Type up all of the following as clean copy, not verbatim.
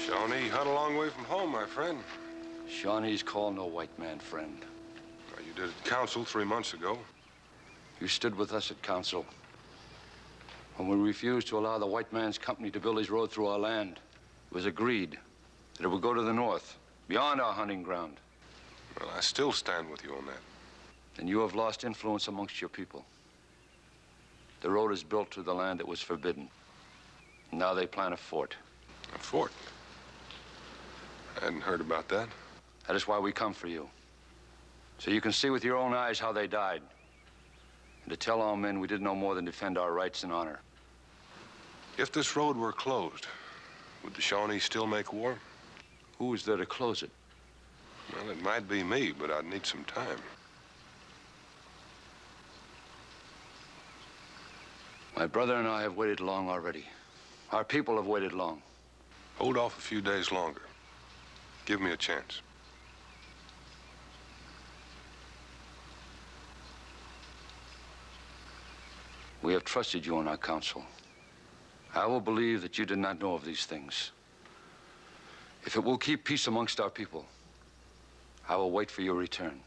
Shawnee, you hunt a long way from home, my friend. Shawnees call no white man friend. Well, you did at council 3 months ago. You stood with us at council when we refused to allow the white man's company to build his road through our land. It was agreed that it would go to the north, beyond our hunting ground. Well, I still stand with you on that. And you have lost influence amongst your people. The road is built to the land that was forbidden. Now they plan a fort. A fort? I hadn't heard about that. That is why we come for you. So you can see with your own eyes how they died. And to tell our men we did no more than defend our rights and honor. If this road were closed, would the Shawnees still make war? Who is there to close it? Well, it might be me, but I'd need some time. My brother and I have waited long already. Our people have waited long. Hold off a few days longer. Give me a chance. We have trusted you on our council. I will believe that you did not know of these things. If it will keep peace amongst our people, I will wait for your return.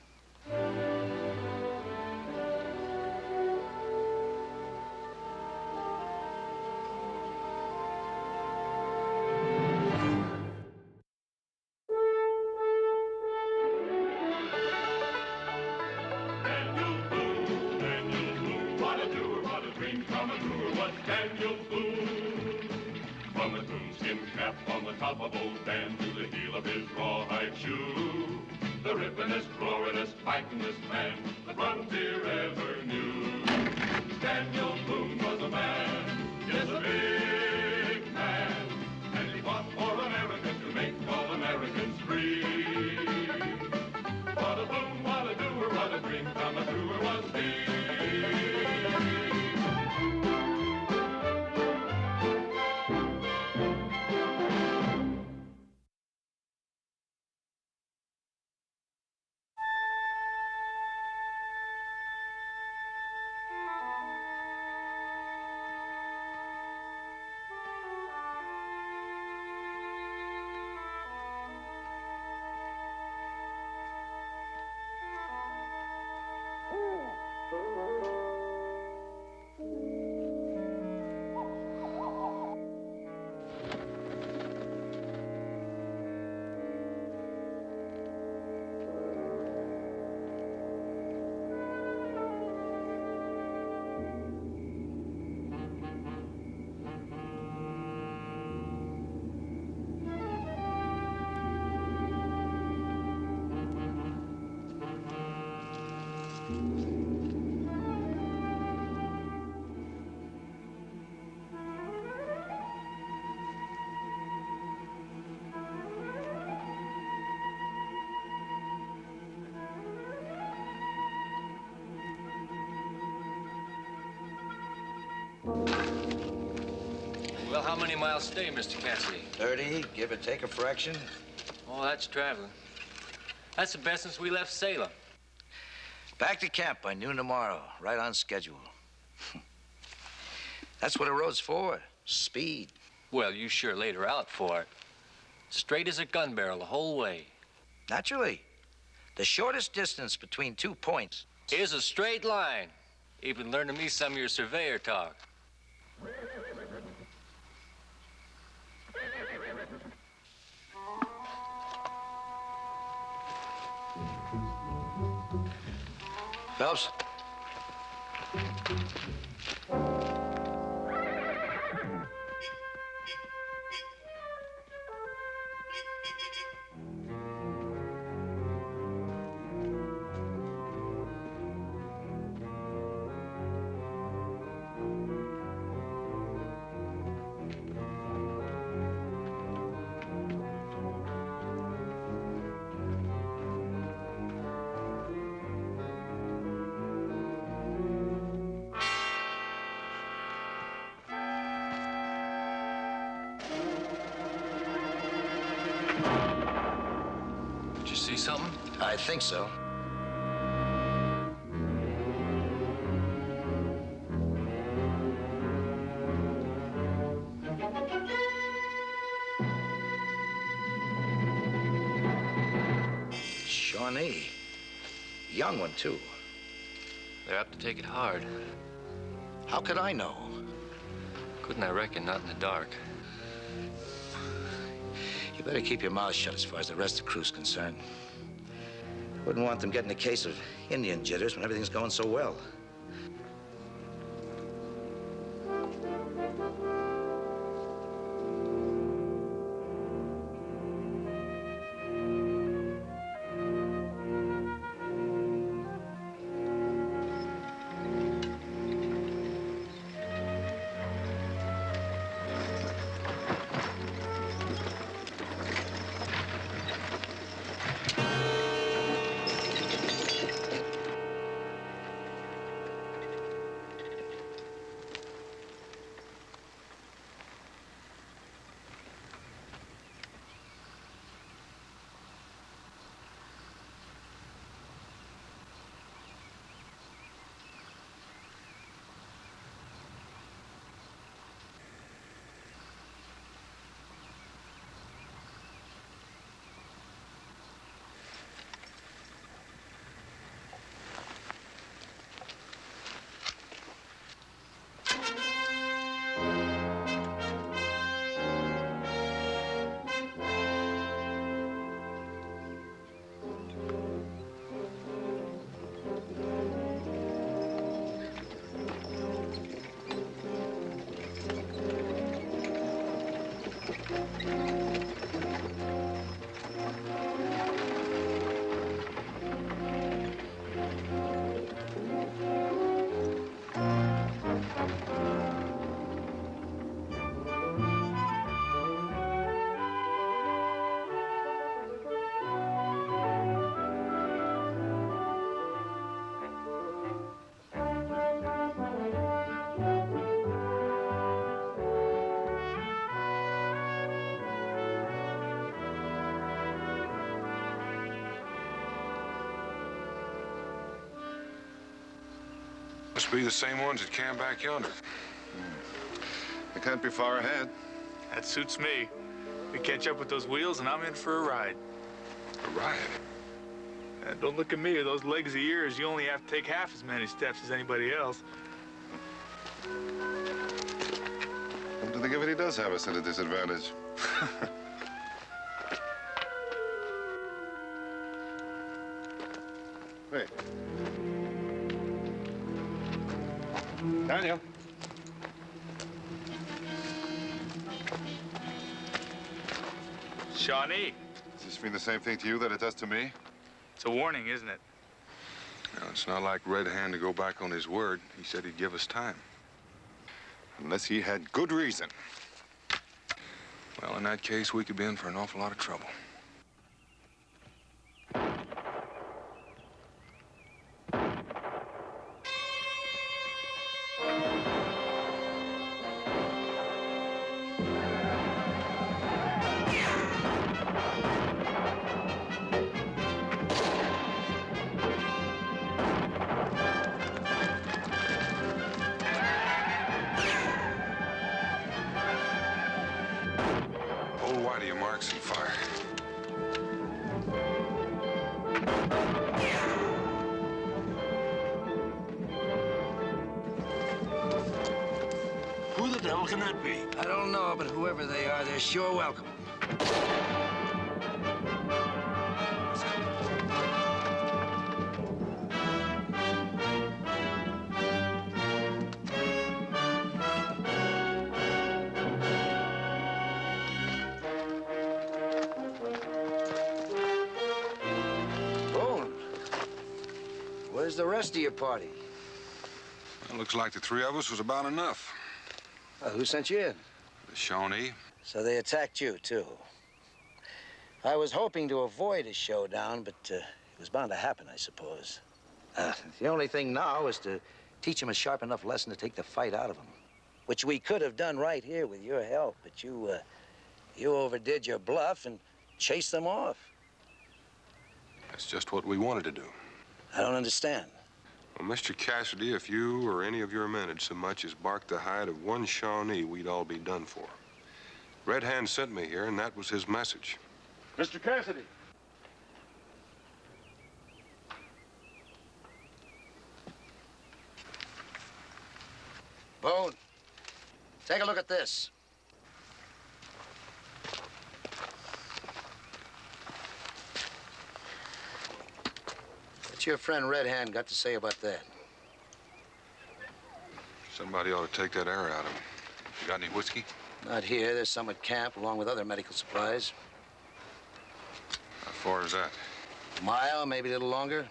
Top of old Dan to the heel of his rawhide shoe. The rippenest, roaringest, fightingest man the frontier ever knew. Daniel Boone was a man, yes, a big man, and he fought for America to make all Americans free. What a Boone, what a doer, what a dream come a truer was he. Well, how many miles stay, Mr. Cassidy? 30, give or take a fraction. Oh, that's traveling. That's the best since we left Salem. Back to camp by noon tomorrow, right on schedule. That's what a road's for, speed. Well, you sure laid her out for it. Straight as a gun barrel the whole way. Naturally. The shortest distance between 2 points is a straight line. Even learning me some of your surveyor talk. Phelps? See something? I think so. Shawnee. Young one, too. They're apt to take it hard. How could I know? Couldn't I reckon, not in the dark. You better keep your mouth shut as far as the rest of the crew's concerned. Wouldn't want them getting a case of Indian jitters when everything's going so well. Must be the same ones that camped back yonder. They can't be far ahead. That suits me. We catch up with those wheels and I'm in for a ride. A ride? Don't look at me. With those legs of yours, you only have to take half as many steps as anybody else. Come to think of it, he does have us at a disadvantage. Wait. Daniel. Shawnee, Does this mean the same thing to you that it does to me? it's a warning, isn't it? No, it's not like Red Hand to go back on his word. He said he'd give us time. Unless he had good reason. Well, in that case, we could be in for an awful lot of trouble. Hold wide of your marks and fire. Who the devil can that be? I don't know, but whoever they are, they're sure welcome. Boone, where's the rest of your party? Well, looks like the three of us was about enough. Who sent you in? The Shawnee. So they attacked you, too. I was hoping to avoid a showdown, but it was bound to happen, I suppose. The only thing now is to teach them a sharp enough lesson to take the fight out of them, which we could have done right here with your help, but you overdid your bluff and chased them off. That's just what we wanted to do. I don't understand. Well, Mr. Cassidy, if you or any of your men had so much as barked the hide of one Shawnee, we'd all be done for. Red Hand sent me here, and that was his message. Mr. Cassidy. Boone, take a look at this. What's your friend Red Hand got to say about that? Somebody ought to take that air out of him. You got any whiskey? Not here. There's some at camp, along with other medical supplies. How far is that? A mile, maybe a little longer.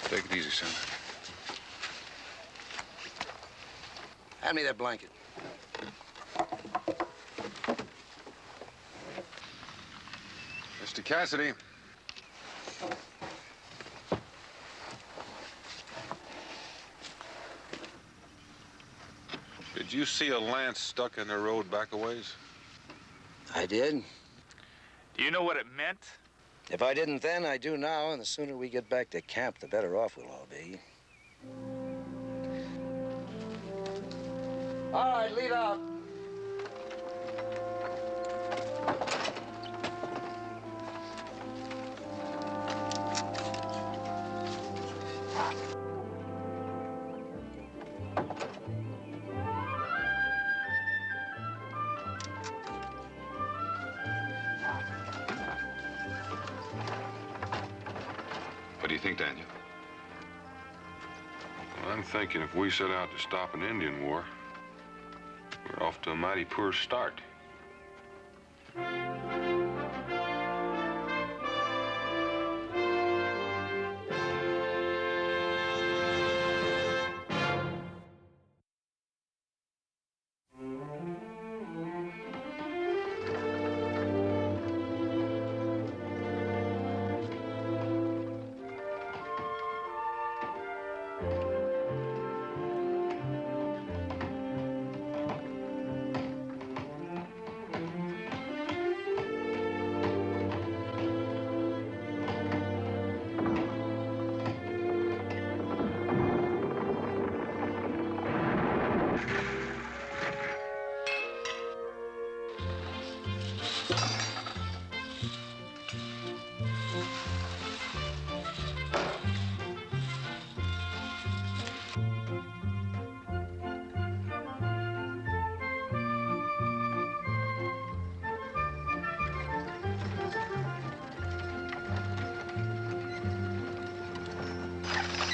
Take it easy, son. Hand me that blanket. Mr. Cassidy. Did you see a lance stuck in the road back a ways? I did. Do you know what it meant? If I didn't then, I do now, and the sooner we get back to camp, the better off we'll all be. All right, lead out. What do you think, Daniel? Well, I'm thinking if we set out to stop an Indian war, we're off to a mighty poor start.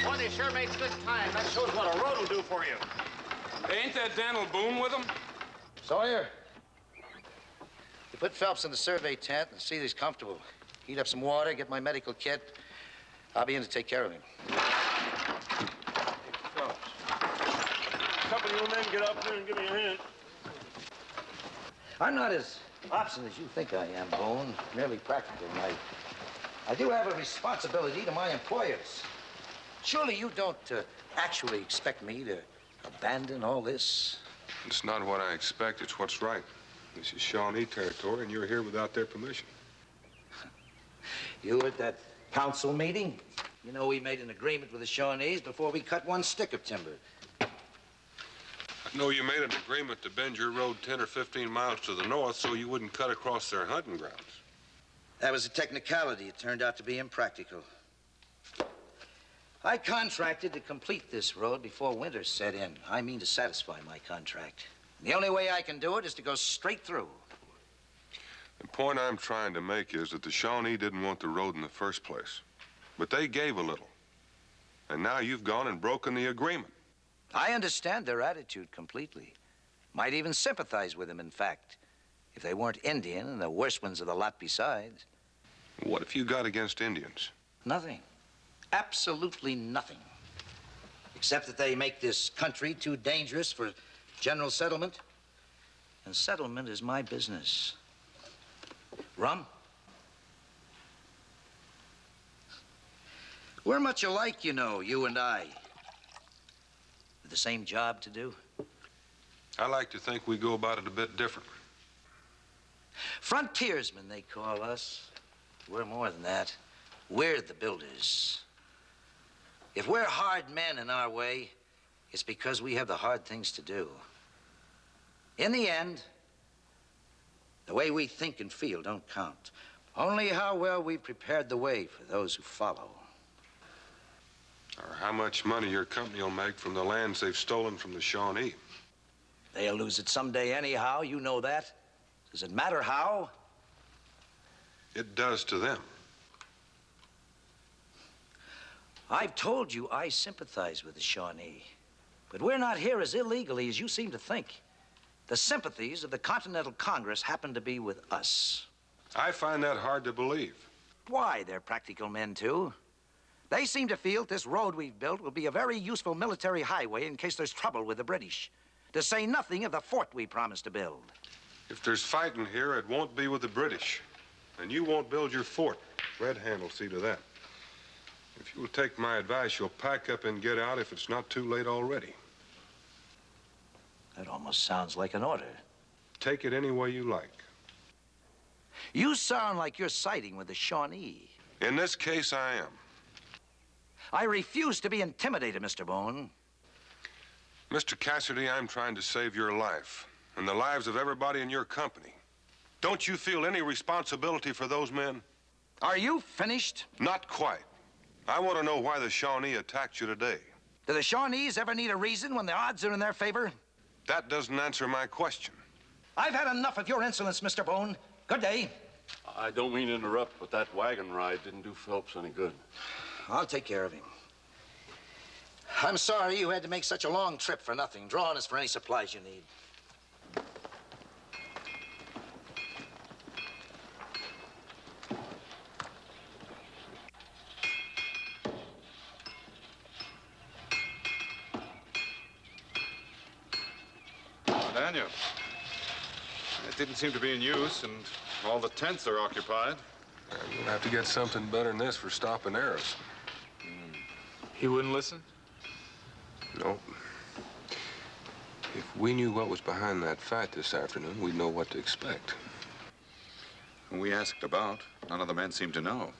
Boy, they sure made good time. That shows what a road will do for you. Ain't that Daniel Boone with him? Sawyer, you put Phelps in the survey tent and see that he's comfortable. Heat up some water, get my medical kit. I'll be in to take care of him. Phelps. A couple of you men get up there and give me a hand. I'm not as obstinate as you think I am, Boone. Merely practical. And I do have a responsibility to my employers. Surely you don't actually expect me to abandon all this? It's not what I expect, it's what's right. This is Shawnee territory, and you're here without their permission. You were at that council meeting? You know, we made an agreement with the Shawnees before we cut one stick of timber. I know you made an agreement to bend your road 10 or 15 miles to the north so you wouldn't cut across their hunting grounds. That was a technicality. It turned out to be impractical. I contracted to complete this road before winter set in. I mean to satisfy my contract. The only way I can do it is to go straight through. The point I'm trying to make is that the Shawnee didn't want the road in the first place. But they gave a little. And now you've gone and broken the agreement. I understand their attitude completely. Might even sympathize with them, in fact, if they weren't Indian and the worst ones of the lot besides. What have you got against Indians? Nothing. Absolutely nothing. Except that they make this country too dangerous for general settlement. And settlement is my business. Rum? We're much alike, you know, you and I. With the same job to do. I like to think we go about it a bit differently. Frontiersmen, they call us. We're more than that. We're the builders. If we're hard men in our way, it's because we have the hard things to do. In the end, the way we think and feel don't count. Only how well we've prepared the way for those who follow. Or how much money your company will make from the lands they've stolen from the Shawnee. They'll lose it someday anyhow, you know that. Does it matter how? It does to them. I've told you I sympathize with the Shawnee. But we're not here as illegally as you seem to think. The sympathies of the Continental Congress happen to be with us. I find that hard to believe. Why? They're practical men, too. They seem to feel this road we've built will be a very useful military highway in case there's trouble with the British. To say nothing of the fort we promised to build. If there's fighting here, it won't be with the British. And you won't build your fort. Red Hand will see to that. If you'll take my advice, you'll pack up and get out if it's not too late already. That almost sounds like an order. Take it any way you like. You sound like you're siding with the Shawnee. In this case, I am. I refuse to be intimidated, Mr. Boone. Mr. Cassidy, I'm trying to save your life and the lives of everybody in your company. Don't you feel any responsibility for those men? Are you finished? Not quite. I want to know why the Shawnee attacked you today. Do the Shawnees ever need a reason when the odds are in their favor? That doesn't answer my question. I've had enough of your insolence, Mr. Boone. Good day. I don't mean to interrupt, but that wagon ride didn't do Phelps any good. I'll take care of him. I'm sorry you had to make such a long trip for nothing. Draw on us for any supplies you need. Daniel, it didn't seem to be in use, and all the tents are occupied. We'll have to get something better than this for stopping arrows. He wouldn't listen? No. If we knew what was behind that fight this afternoon, we'd know what to expect. We asked about. None of the men seemed to know.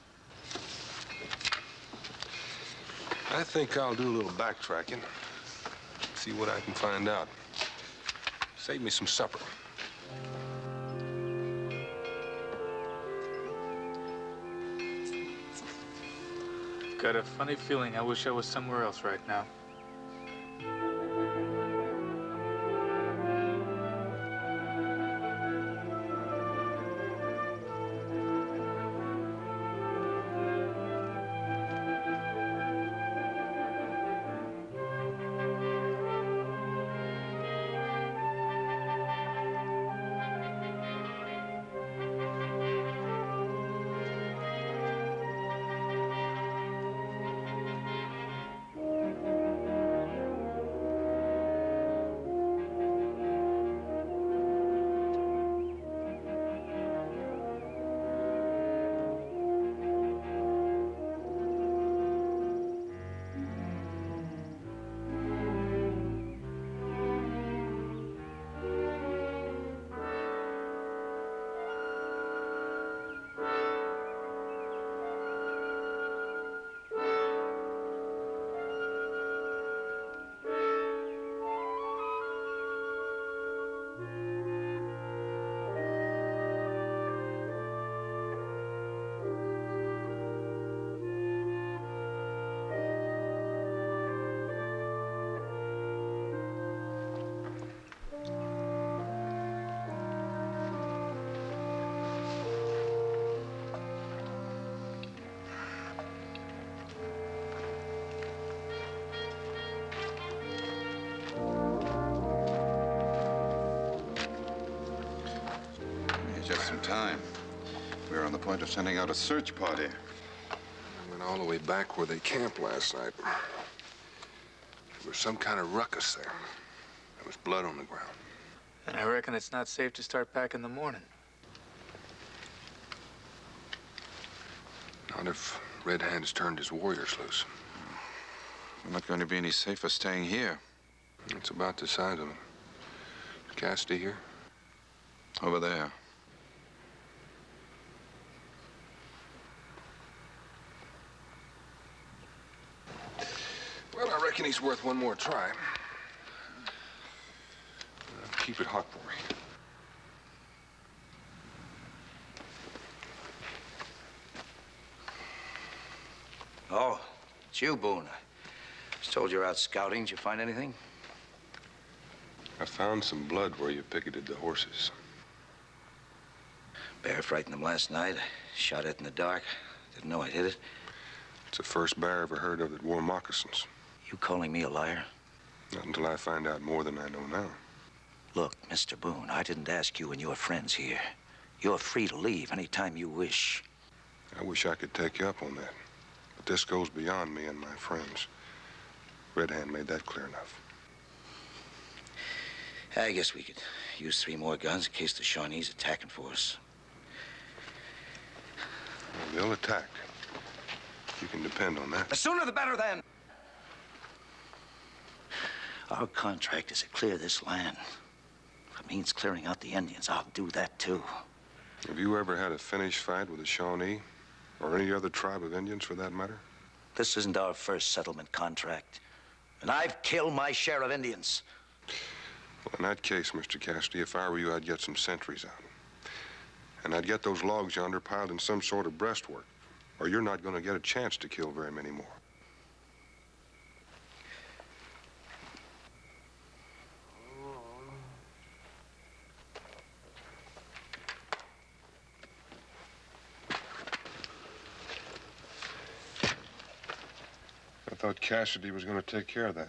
I think I'll do a little backtracking. See what I can find out. Save me some supper. Got a funny feeling I wish I was somewhere else right now. Just some time. We were on the point of sending out a search party. I went all the way back where they camped last night. There was some kind of ruckus there. There was blood on the ground. And I reckon it's not safe to start back in the morning. Not if Red Hand's turned his warriors loose. We're not going to be any safer staying here. It's about the size of it. Cassidy here? Over there. reckon he's worth one more try. Keep it hot, boy. Oh, it's you, Boone. I was told you're out scouting. Did you find anything? I found some blood where you picketed the horses. Bear frightened them last night. I shot it in the dark. Didn't know I'd hit it. It's the first bear I ever heard of that wore moccasins. You calling me a liar? Not until I find out more than I know now. Look, Mr. Boone, I didn't ask you and your friends here. You're free to leave anytime you wish. I wish I could take you up on that. But this goes beyond me and my friends. Red Hand made that clear enough. I guess we could use 3 more guns in case the Shawnees attacking for us. Well, they'll attack. You can depend on that. The sooner the better, then. Our contract is to clear this land. If it means clearing out the Indians, I'll do that, too. Have you ever had a finished fight with a Shawnee? Or any other tribe of Indians, for that matter? This isn't our first settlement contract. And I've killed my share of Indians. Well, in that case, Mr. Cassidy, if I were you, I'd get some sentries out. And I'd get those logs yonder piled in some sort of breastwork, or you're not going to get a chance to kill very many more. I thought Cassidy was going to take care of that.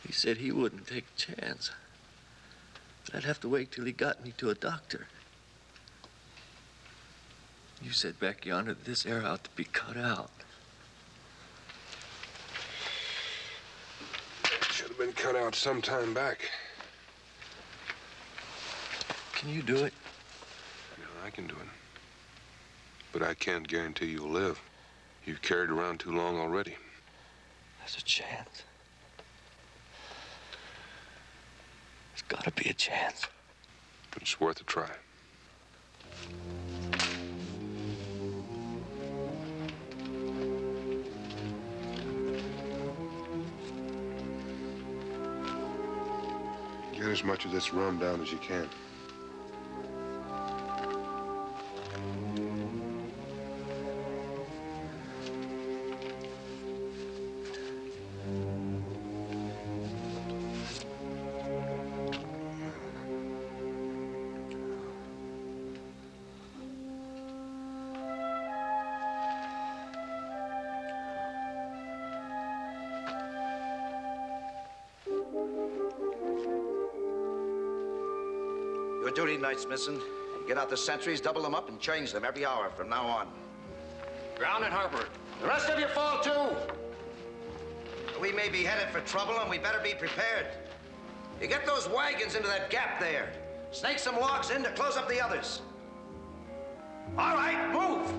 He said he wouldn't take a chance. But I'd have to wait till he got me to a doctor. You said back yonder that this air ought to be cut out. Should have been cut out some time back. Can you do it? Yeah, I can do it. But I can't guarantee you'll live. You've carried around too long already. There's a chance. There's gotta be a chance. But it's worth a try. Get as much of this rum down as you can. Your duty night's missing. Get out the sentries, double them up, and change them every hour from now on. Ground and Harper. The rest of you fall, too. We may be headed for trouble, and we better be prepared. You get those wagons into that gap there. Snake some logs in to close up the others. All right, move!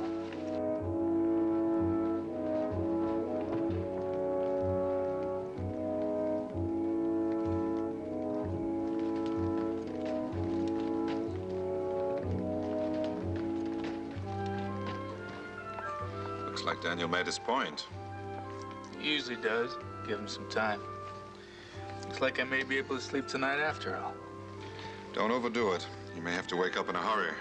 Looks like Daniel made his point. He usually does. Give him some time. Looks like I may be able to sleep tonight after all. Don't overdo it. You may have to wake up in a hurry.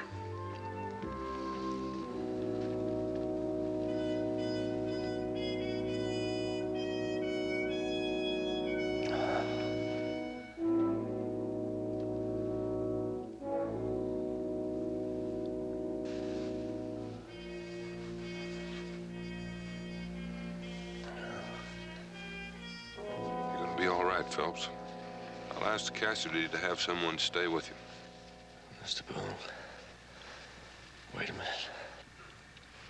Be all right, Phelps. I'll ask Cassidy to have someone stay with you. Mr. Boone, wait a minute.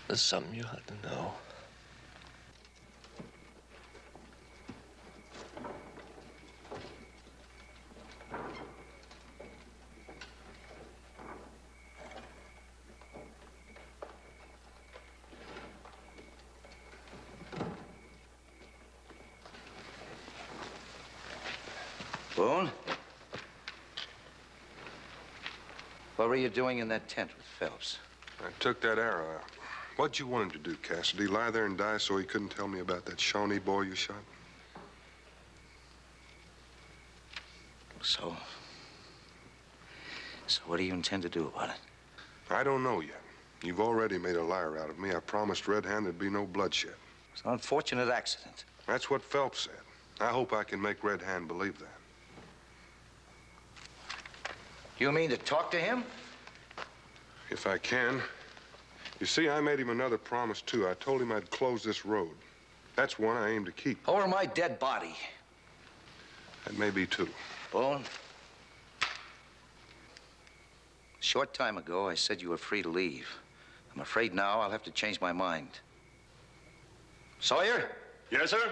There's something you ought to know. Boone? What were you doing in that tent with Phelps? I took that arrow out. What'd you want him to do, Cassidy? Lie there and die so he couldn't tell me about that Shawnee boy you shot? So what do you intend to do about it? I don't know yet. You've already made a liar out of me. I promised Red Hand there'd be no bloodshed. It's an unfortunate accident. That's what Phelps said. I hope I can make Red Hand believe that. You mean to talk to him? If I can. You see, I made him another promise, too. I told him I'd close this road. That's one I aim to keep. Over my dead body. That may be, too. Boone, a short time ago, I said you were free to leave. I'm afraid now I'll have to change my mind. Sawyer? Yes, sir?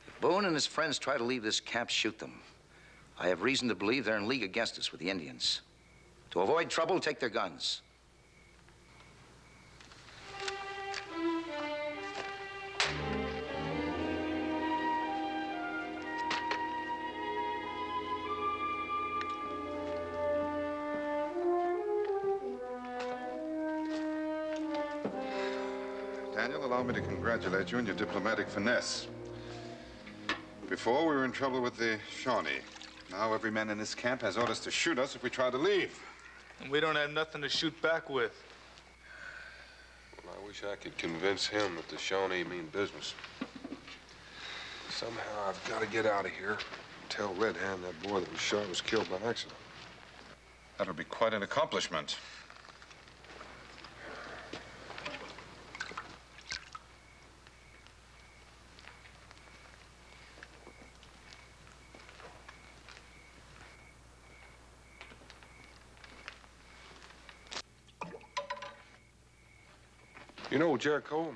If Boone and his friends try to leave this camp, shoot them. I have reason to believe they're in league against us with the Indians. To avoid trouble, take their guns. Daniel, allow me to congratulate you on your diplomatic finesse. Before, we were in trouble with the Shawnee. Now every man in this camp has orders to shoot us if we try to leave. And we don't have nothing to shoot back with. Well, I wish I could convince him that the Shawnee mean business. Somehow I've got to get out of here. Tell Red Hand that boy that was shot was killed by accident. That'll be quite an accomplishment. You know, Jericho,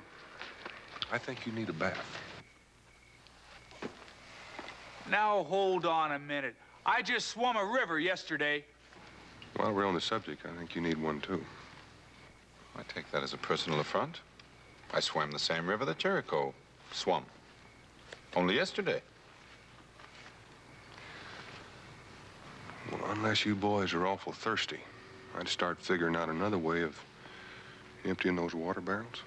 I think you need a bath. Now, hold on a minute. I just swum a river yesterday. While we're on the subject, I think you need one, too. I take that as a personal affront. I swam the same river that Jericho swum. Only yesterday. Well, unless you boys are awful thirsty, I'd start figuring out another way of emptying those water barrels.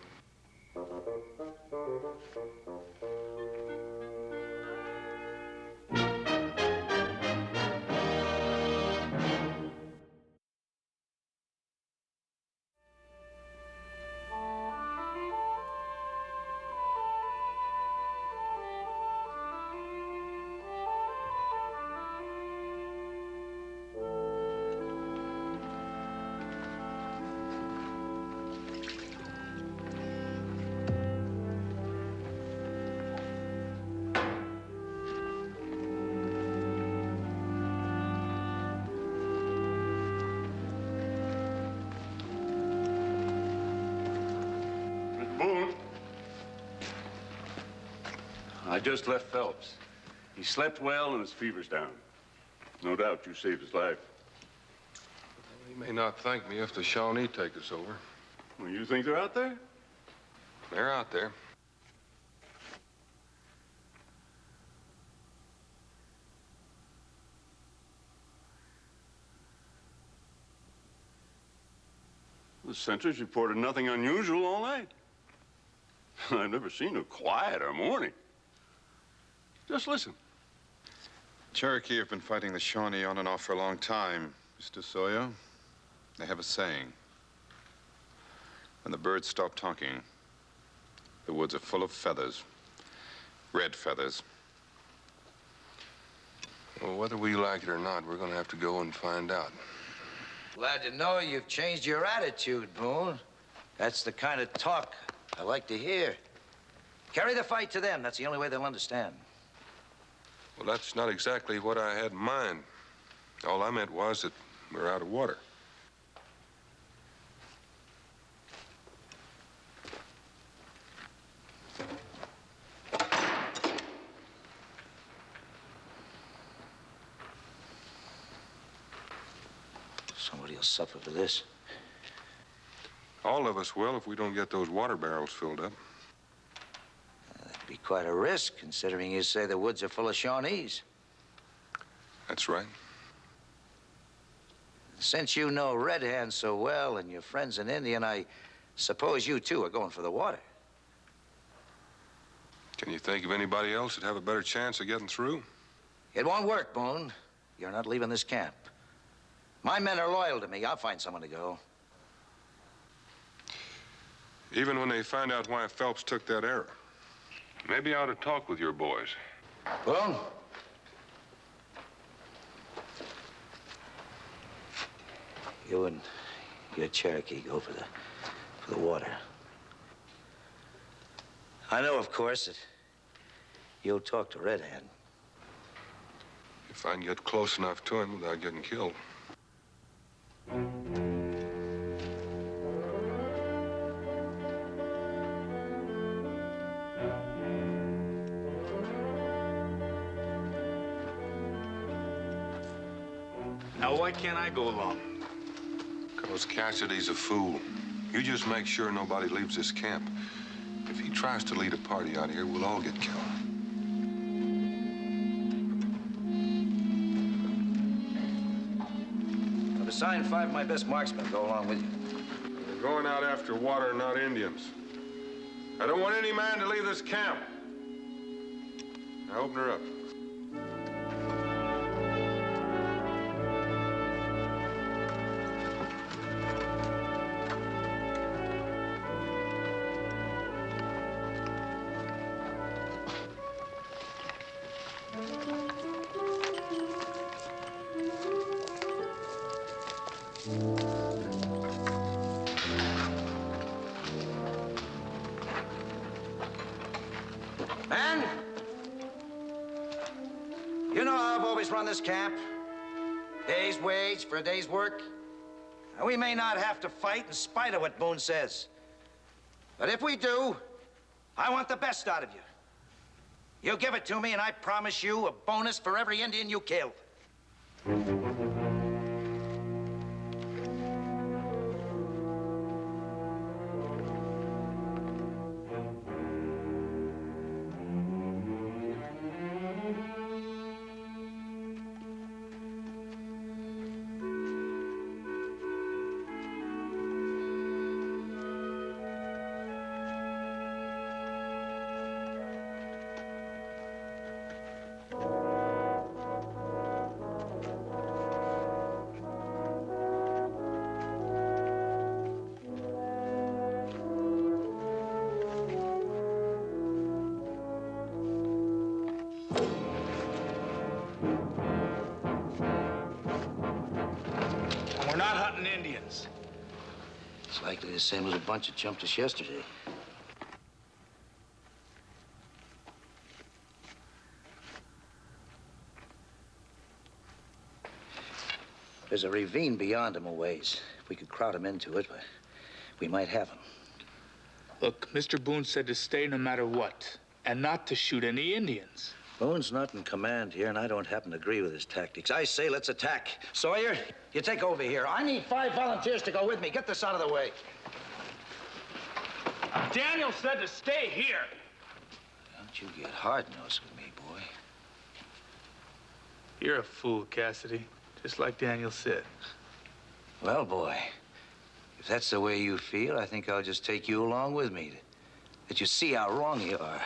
Boone. I just left Phelps. He slept well and his fever's down. No doubt you saved his life. He may not thank me if the Shawnee take us over. Well, you think they're out there? They're out there. The sentries reported nothing unusual all night. I've never seen a quieter morning. Just listen. Cherokee have been fighting the Shawnee on and off for a long time, Mr. Sawyer. They have a saying. When the birds stop talking, the woods are full of feathers. Red feathers. Well, whether we like it or not, we're going to have to go and find out. Glad to know you've changed your attitude, Boone. That's the kind of talk I like to hear. Carry the fight to them. That's the only way they'll understand. Well, that's not exactly what I had in mind. All I meant was that we're out of water. Somebody will suffer for this. All of us will if we don't get those water barrels filled up. That'd be quite a risk, considering you say the woods are full of Shawnees. That's right. Since you know Red Hand so well and your friend's an Indian, I suppose you, too, are going for the water. Can you think of anybody else that'd have a better chance of getting through? It won't work, Boone. You're not leaving this camp. My men are loyal to me. I'll find someone to go. Even when they find out why Phelps took that arrow. Maybe I ought to talk with your boys. Boone? You and your Cherokee go for the water. I know, of course, that you'll talk to Red Hand. If I can get close enough to him without getting killed. Now, why can't I go along? Because Cassidy's a fool. You just make sure nobody leaves this camp. If he tries to lead a party out here, we'll all get killed. I've assigned 5 of my best marksmen to go along with you. We're going out after water, not Indians. I don't want any man to leave this camp. Now open her up. Man, you know how I've always run this camp. Day's wage for a day's work. Now, we may not have to fight in spite of what Boone says. But if we do, I want the best out of you. You give it to me, and I promise you a bonus for every Indian you kill. We're not hunting Indians. It's likely the same as a bunch that jumped us yesterday. There's a ravine beyond them a ways. If we could crowd them into it, we might have them. Look, Mr. Boone said to stay no matter what, and not to shoot any Indians. Boone's not in command here, and I don't happen to agree with his tactics. I say let's attack. Sawyer, you take over here. I need 5 volunteers to go with me. Get this out of the way. Daniel said to stay here. Don't you get hard-nosed with me, boy. You're a fool, Cassidy, just like Daniel said. Well, boy, if that's the way you feel, I think I'll just take you along with me. That you see how wrong you are.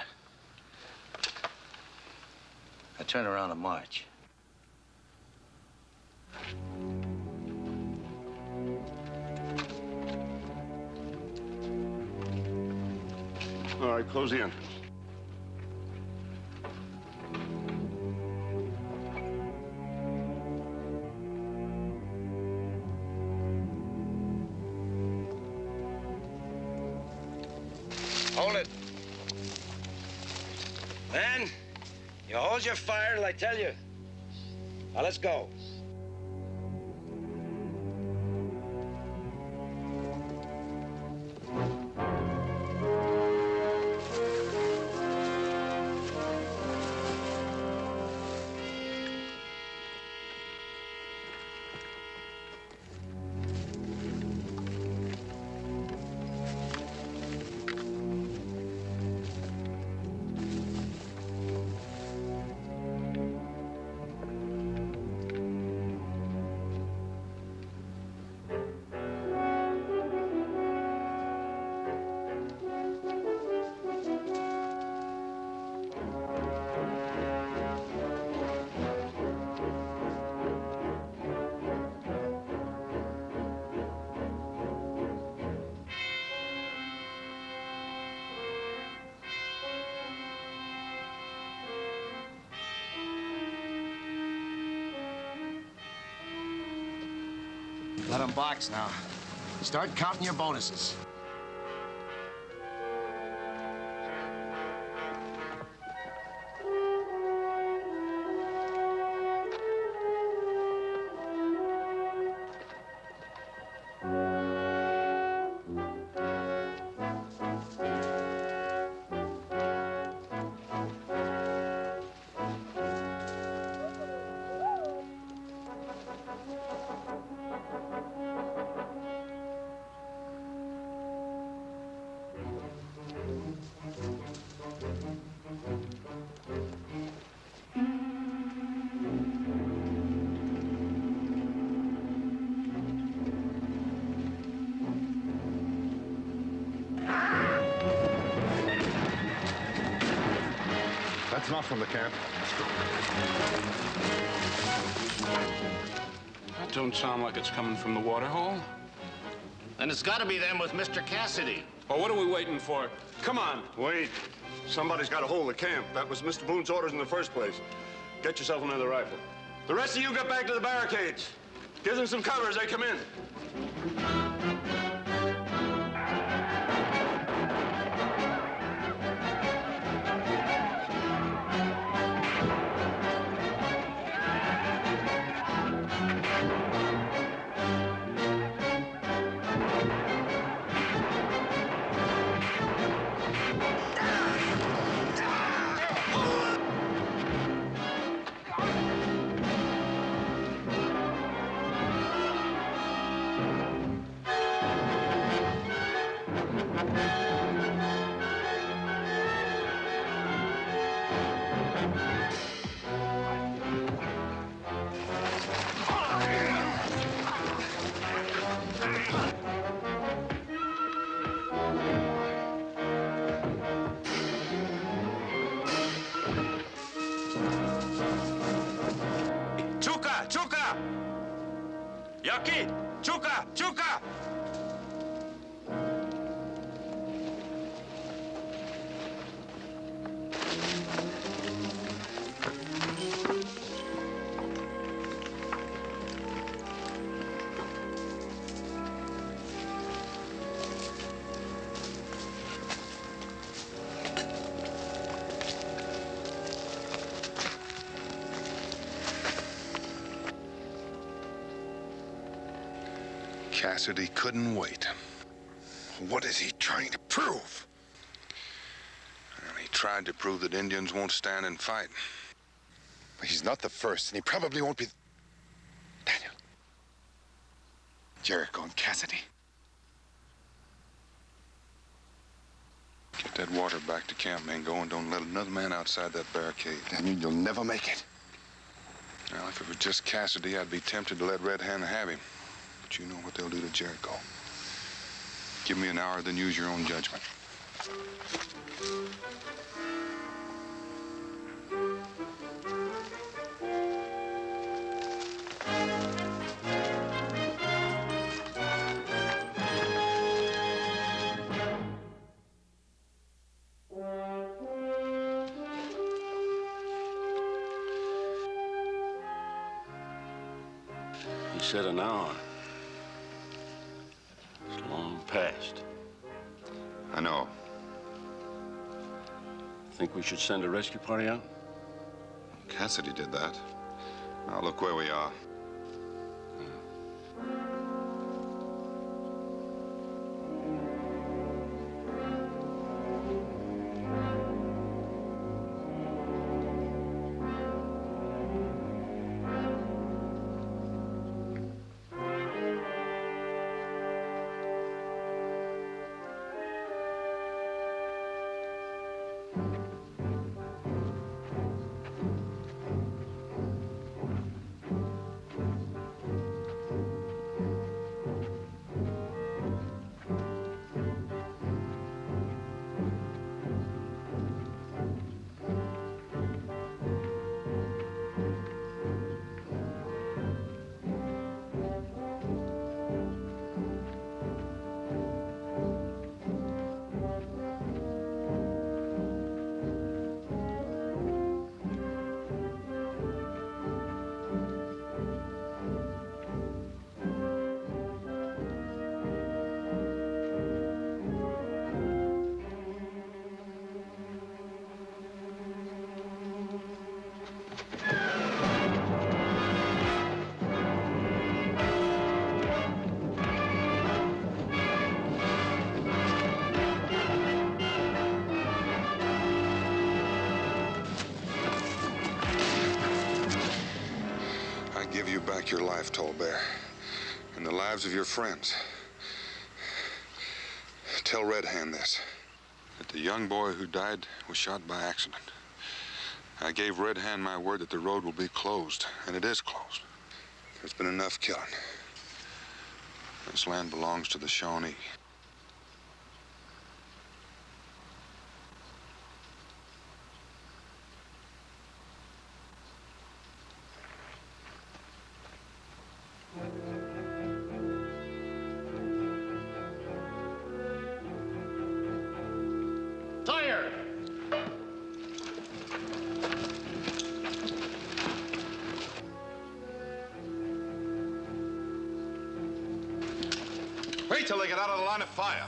Now turn around and march. All right, close the entrance. Hold it. Man, you hold your fire till I tell you. Now let's go. Let them box now. Start counting your bonuses. That's not from the camp. That don't sound like it's coming from the water hole. Then it's got to be them with Mr. Cassidy. Well, what are we waiting for? Come on. Wait. Somebody's got a hold of the camp. That was Mr. Boone's orders in the first place. Get yourself another rifle. The rest of you get back to the barricades. Give them some cover as they come in. Chuka! Yaki! Chuka! Cassidy couldn't wait. What is he trying to prove? Well, he tried to prove that Indians won't stand and fight. He's not the first, and he probably won't be... Daniel. Jericho and Cassidy. Get that water back to camp, man. Go and don't let another man outside that barricade. Daniel, you'll never make it. Well, if it was just Cassidy, I'd be tempted to let Red Hand have him. But you know what they'll do to Jericho. Give me an hour, then use your own judgment. He said an hour. It's long past. I know. Think we should send a rescue party out? Cassidy did that. Now look where we are. back your life, Tall Bear, and the lives of your friends. Tell Red Hand this. That the young boy who died was shot by accident. I gave Red Hand my word that the road will be closed, and it is closed. There's been enough killing. This land belongs to the Shawnee. Sawyer! Wait till they get out of the line of fire.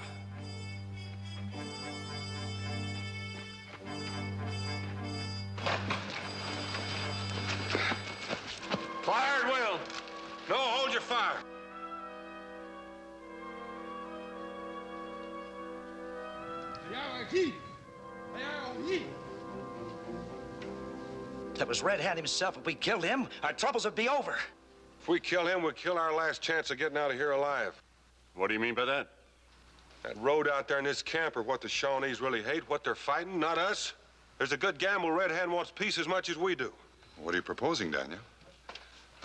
Fire at will. No, hold your fire. That was Red Hand himself. If we killed him, our troubles would be over. If we kill him, we'll kill our last chance of getting out of here alive. What do you mean by that? That road out there in this camp are what the Shawnees really hate, what they're fighting, not us. There's a good gamble Red Hand wants peace as much as we do. What are you proposing, Daniel?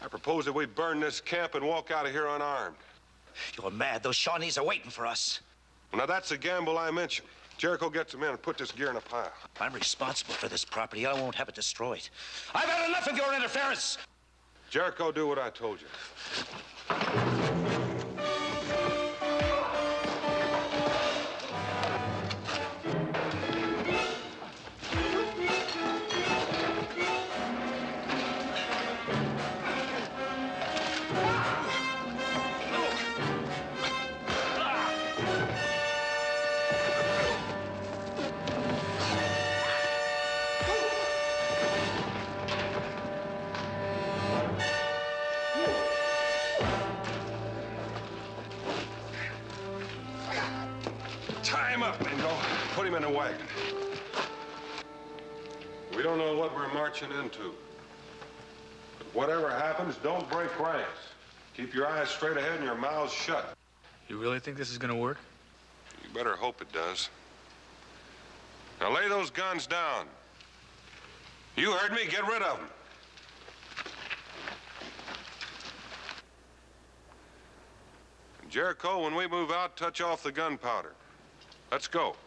I propose that we burn this camp and walk out of here unarmed. You're mad. Those Shawnees are waiting for us. Well, now, that's the gamble I mentioned. Jericho gets them in and put this gear in a pile. I'm responsible for this property. I won't have it destroyed. I've had enough of your interference. Jericho, do what I told you. Tie him up, Bingo. Put him in a wagon. We don't know what we're marching into. But whatever happens, don't break ranks. Keep your eyes straight ahead and your mouths shut. You really think this is gonna work? You better hope it does. Now lay those guns down. You heard me. Get rid of them. And Jericho, when we move out, touch off the gunpowder. Let's go.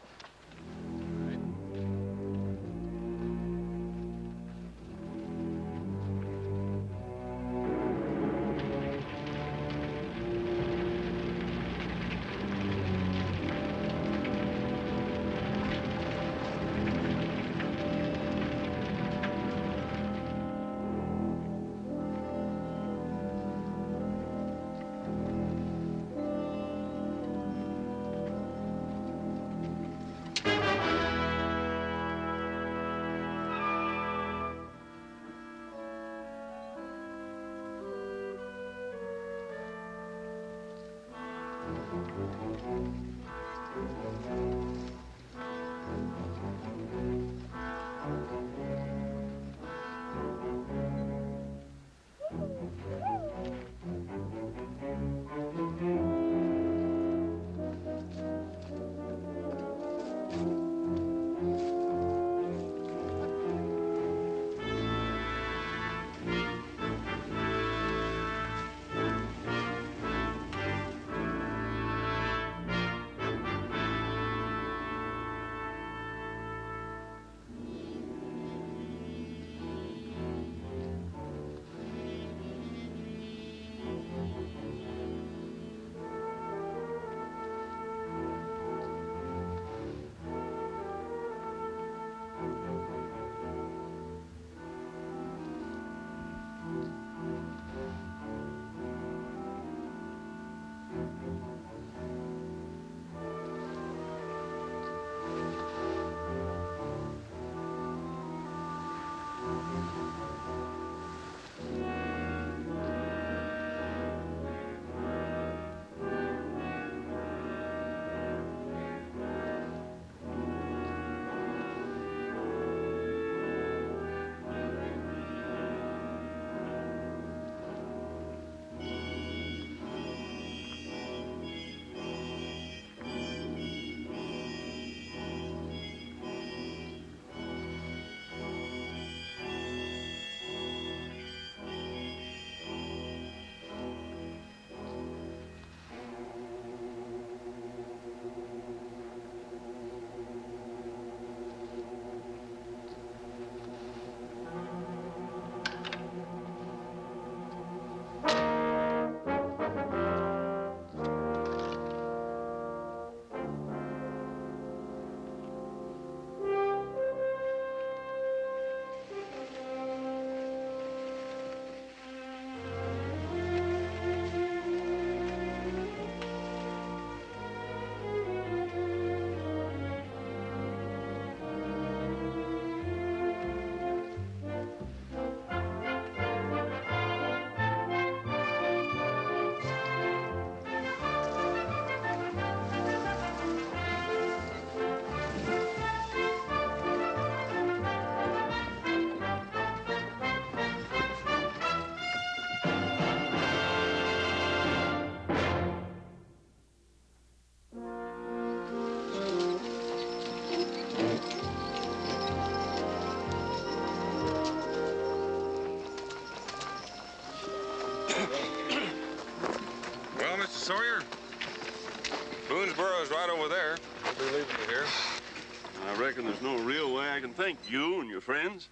reckon there's no real way I can thank you and your friends.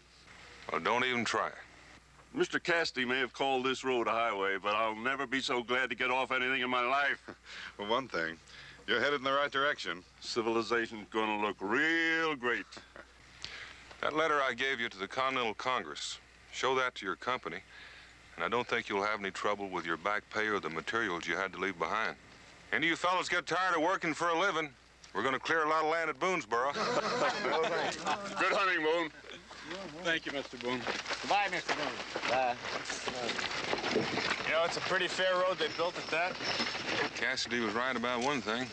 Well, don't even try. Mr. Cassidy may have called this road a highway, but I'll never be so glad to get off anything in my life. Well, one thing, you're headed in the right direction. Civilization's gonna look real great. That letter I gave you to the Continental Congress, show that to your company, and I don't think you'll have any trouble with your back pay or the materials you had to leave behind. Any of you fellows get tired of working for a living, we're going to clear a lot of land at Boonesboro. Good hunting, Boone. Thank you, Mr. Boone. Goodbye, Mr. Boone. Bye. You know, it's a pretty fair road they built at that. Cassidy was right about one thing.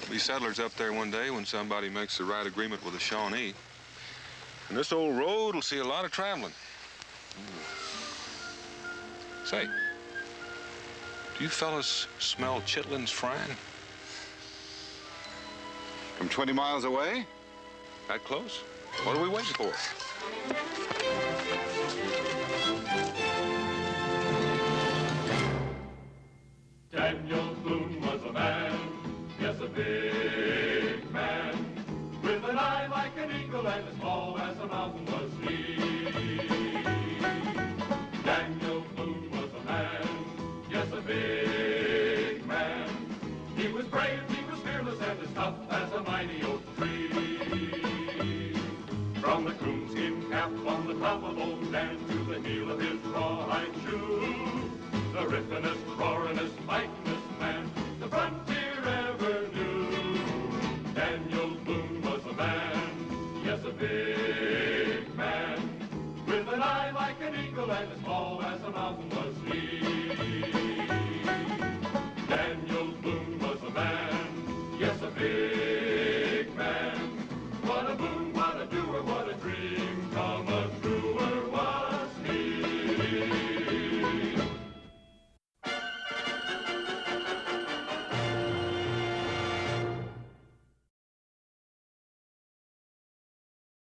There'll be settlers up there one day when somebody makes the right agreement with the Shawnee. And this old road will see a lot of traveling. Say, do you fellas smell chitlins frying? From 20 miles away? That close? What are we waiting for? Daniel Boone was a man, yes, a big man, with an eye like an eagle and as tall as a mountain was he. Daniel Boone was a man, yes, a big man. He was brave, he was fearless, and as tough as a mighty oak tree. From the coonskin cap on the top of old Dan to the heel of his rawhide shoe, the ripplingest, roaringest, fighting